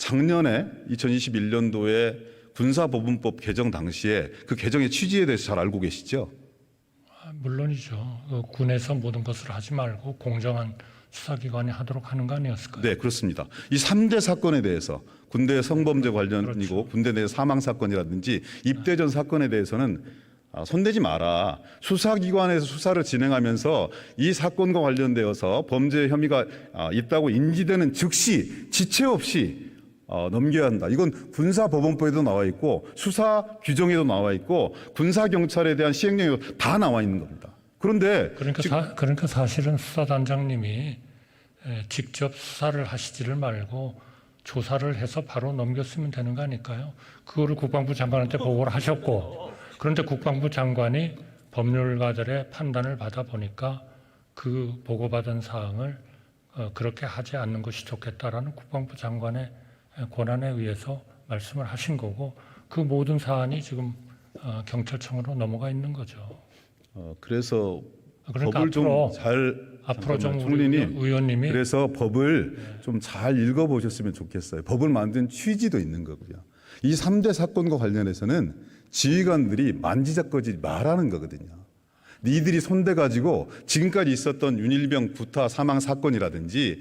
작년에 2021년도에 군사법원법 개정 당시에 그 개정의 취지에 대해서 잘 알고 계시죠? 물론이죠. 군에서 모든 것을 하지 말고 공정한 수사기관이 하도록 하는 거 아니었을까요? 네, 그렇습니다. 이 3대 사건에 대해서 군대 성범죄 관련이고 그렇죠. 군대 내 사망 사건이라든지 입대 전 사건에 대해서는 손대지 마라. 수사기관에서 수사를 진행하면서 이 사건과 관련되어서 범죄 혐의가 있다고 인지되는 즉시 지체 없이 넘겨야 한다. 이건 군사법원법에도 나와 있고 수사 규정에도 나와 있고 군사경찰에 대한 시행령에도 다 나와 있는 겁니다. 그런데 그러니까 사실은 수사단장님이 직접 수사를 하시지를 말고 조사를 해서 바로 넘겼으면 되는 거 아닐까요? 그거를 국방부 장관한테 보고를 하셨고, 그런데 국방부 장관이 법률가들의 판단을 받아 보니까 그 보고받은 사항을 그렇게 하지 않는 것이 좋겠다라는 국방부 장관의 권한에 의해서 말씀을 하신 거고, 그 모든 사안이 지금 경찰청으로 넘어가 있는 거죠. 그래서 그러니까 법을 앞으로 좀 총리님, 의원님이 그래서 법을 좀 잘 읽어보셨으면 좋겠어요. 법을 만든 취지도 있는 거고요. 이 3대 사건과 관련해서는 지휘관들이 만지작거리지 말라는 거거든요. 니들이 손대가지고 지금까지 있었던 윤일병 구타 사망 사건이라든지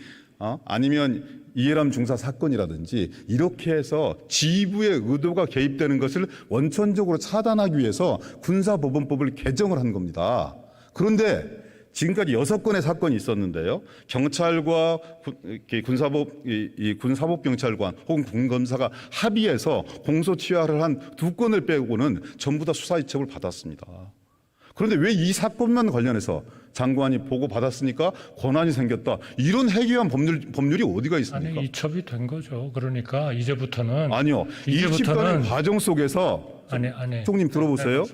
아니면 이해람 중사 사건이라든지 이렇게 해서 지휘부의 의도가 개입되는 것을 원천적으로 차단하기 위해서 군사법원법을 개정을 한 겁니다. 그런데 지금까지 6건의 사건이 있었는데요. 경찰과 군사법경찰관 혹은 군검사가 합의해서 공소취하를 한 2건을 빼고는 전부 다 수사 이첩을 받았습니다. 그런데 왜 이 사건만 관련해서 장관이 보고 받았으니까 권한이 생겼다. 이런 해괴한 법률이 어디가 있습니까? 아니, 이첩이 된 거죠. 그러니까 이제부터는 아니요. 이첩하는 과정 속에서 총님 들어보세요.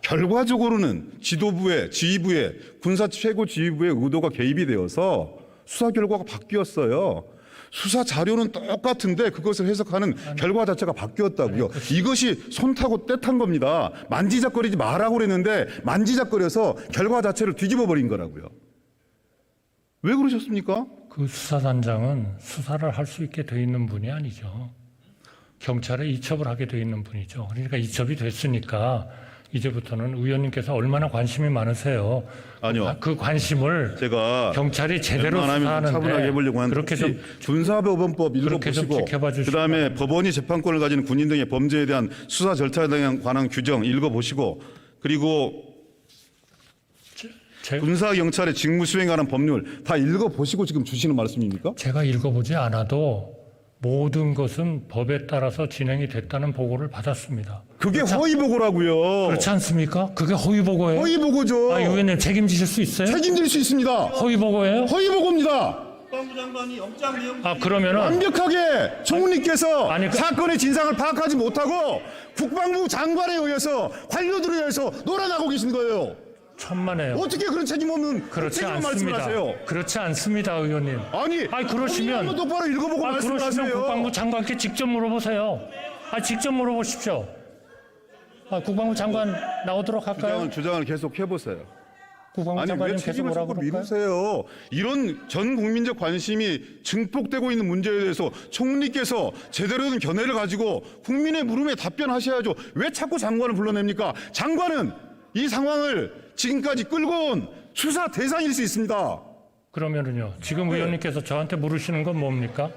결과적으로는 지휘부의 군사 최고 지휘부의 의도가 개입이 되어서 수사 결과가 바뀌었어요. 수사 자료는 똑같은데 그것을 해석하는 결과 자체가 바뀌었다고요. 이것이 손 타고 때 탄 겁니다. 만지작거리지 말라고 그랬는데 만지작거려서 결과 자체를 뒤집어 버린 거라고요. 왜 그러셨습니까? 그 수사단장은 수사를 할 수 있게 돼 있는 분이 아니죠. 경찰에 이첩을 하게 돼 있는 분이죠. 그러니까 이첩이 됐으니까 이제부터는 의원님께서 얼마나 관심이 많으세요. 아니요. 그 관심을 제가 경찰이 제대로 수사하는데 차분하게 해보려고 하는데 그렇게 좀 군사법원법 읽어보시고 그다음에 법원이 재판권을 가지는 군인 등의 범죄에 대한 수사 절차에 관한 규정 읽어보시고 그리고 군사경찰의 직무 수행에 관한 법률 다 읽어보시고 지금 주시는 말씀입니까? 제가 읽어보지 않아도 모든 것은 법에 따라서 진행이 됐다는 보고를 받았습니다. 그게 허위보고라고요. 그렇지 않습니까? 그게 허위보고예요. 허위보고죠. 의원님 책임지실 수 있어요? 책임질 수 있습니다. 허위보고예요? 허위보고입니다. 국방부 장관이 영장 내용 그러면은 완벽하게 총리께서 아니, 사건의 진상을 파악하지 못하고 국방부 장관에 의해서 관료들에 의해서 놀아나고 계신 거예요. 천만에요. 어떻게 그런 책임 없는 그렇지 책임을 않습니다. 말씀하세요? 그렇지 않습니다, 의원님. 아니 그러시면 한번 똑바로 읽어보고 그러시면 말씀하세요. 국방부 장관께 직접 물어보세요. 직접 물어보십시오. 국방부 장관 나오도록 할까요? 주장을 계속 해보세요. 국방부 아니 왜 장관님 계속 책임을 뭐라고 자꾸 그럴까요? 미루세요? 이런 전 국민적 관심이 증폭되고 있는 문제에 대해서 총리께서 제대로 된 견해를 가지고 국민의 물음에 답변하셔야죠. 왜 자꾸 장관을 불러냅니까? 장관은 이 상황을 지금까지 끌고 온 수사 대상일 수 있습니다. 그러면은요. 지금 의원님께서 저한테 물으시는 건 뭡니까?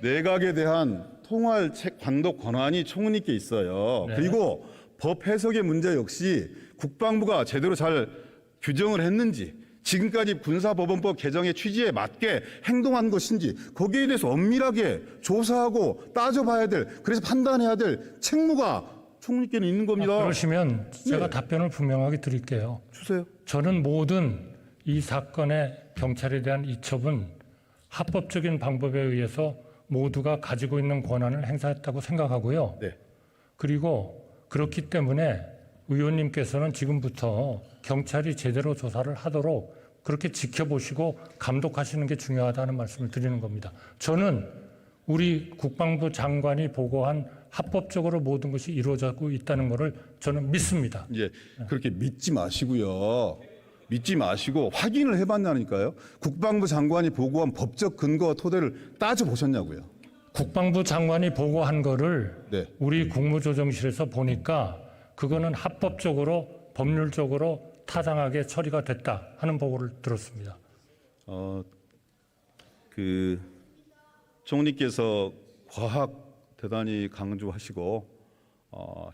내각에 대한 통할 감독 권한이 총리께 있어요. 네. 그리고 법 해석의 문제 역시 국방부가 제대로 잘 규정을 했는지 지금까지 군사법원법 개정의 취지에 맞게 행동한 것인지 거기에 대해서 엄밀하게 조사하고 따져봐야 될, 그래서 판단해야 될 책무가 총리께는 있는 겁니다. 그러시면 제가 답변을 분명하게 드릴게요. 주세요. 저는 모든 이 사건의 경찰에 대한 이첩은 합법적인 방법에 의해서 모두가 가지고 있는 권한을 행사했다고 생각하고요. 네. 그리고 그렇기 때문에 의원님께서는 지금부터 경찰이 제대로 조사를 하도록 그렇게 지켜보시고 감독하시는 게 중요하다는 말씀을 드리는 겁니다. 저는 우리 국방부 장관이 보고한 합법적으로 모든 것이 이루어지고 있다는 것을 저는 믿습니다. 이제 그렇게 믿지 마시고요. 믿지 마시고 확인을 해봤냐니까요. 국방부 장관이 보고한 법적 근거와 토대를 따져보셨냐고요. 국방부 장관이 보고한 거를 네. 우리 국무조정실에서 보니까 그거는 합법적으로 법률적으로 타당하게 처리가 됐다 하는 보고를 들었습니다. 그 총리께서 과학 대단히 강조하시고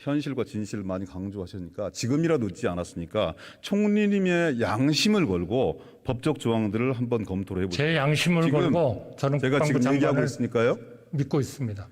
현실과 진실을 많이 강조하시니까 지금이라도 늦지 않았으니까 총리님의 양심을 걸고 법적 조항들을 한번 검토를 해보세요. 제 양심을 지금 걸고 저는 제가 국방부 지금 얘기하고 장관을 있으니까요. 믿고 있습니다.